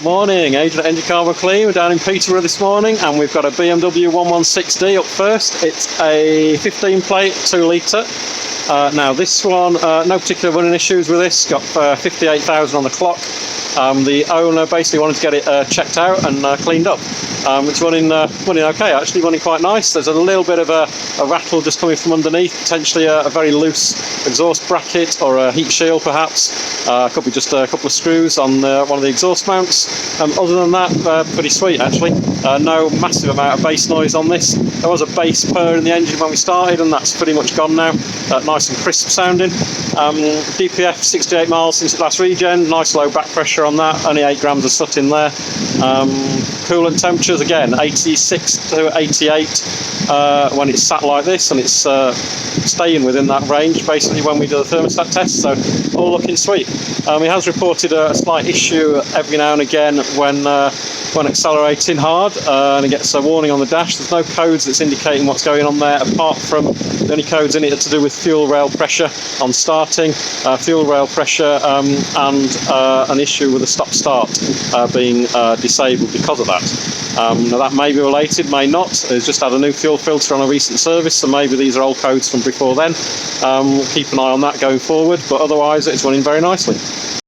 Morning, Adrian at Engine Carbon Clean. We're down in Peterborough this morning and we've got a BMW 116d up first. It's a 15 plate, 2 litre. Now this one, no particular running issues with this, got 58,000 on the clock. The owner basically wanted to get it checked out and cleaned up. It's running okay, actually running quite nice. There's a little bit of a rattle just coming from underneath, potentially a very loose exhaust bracket or a heat shield perhaps. Could be just a couple of screws on one of the exhaust mounts. Other than that, pretty sweet actually. No massive amount of bass noise on this. There was a bass purr in the engine when we started and that's pretty much gone now. Nice and crisp sounding. DPF 68 miles since it last regen, nice low back pressure on that, only 8 grams of soot in there. Coolant temperatures again 86 to 88 when it's sat like this, and it's staying within that range basically when we do the thermostat test, so all looking sweet. He has reported a slight issue every now and again when accelerating hard, and it gets a warning on the dash. There's no codes that's indicating what's going on there apart from the only codes in it are to do with fuel rail pressure on starting, fuel rail pressure and an issue with the stop start being disabled because of that. Now that may be related, may not. It's just had a new fuel filter on a recent service, so maybe these are old codes from before then. Keep an eye on that going forward, but otherwise it's running very nicely.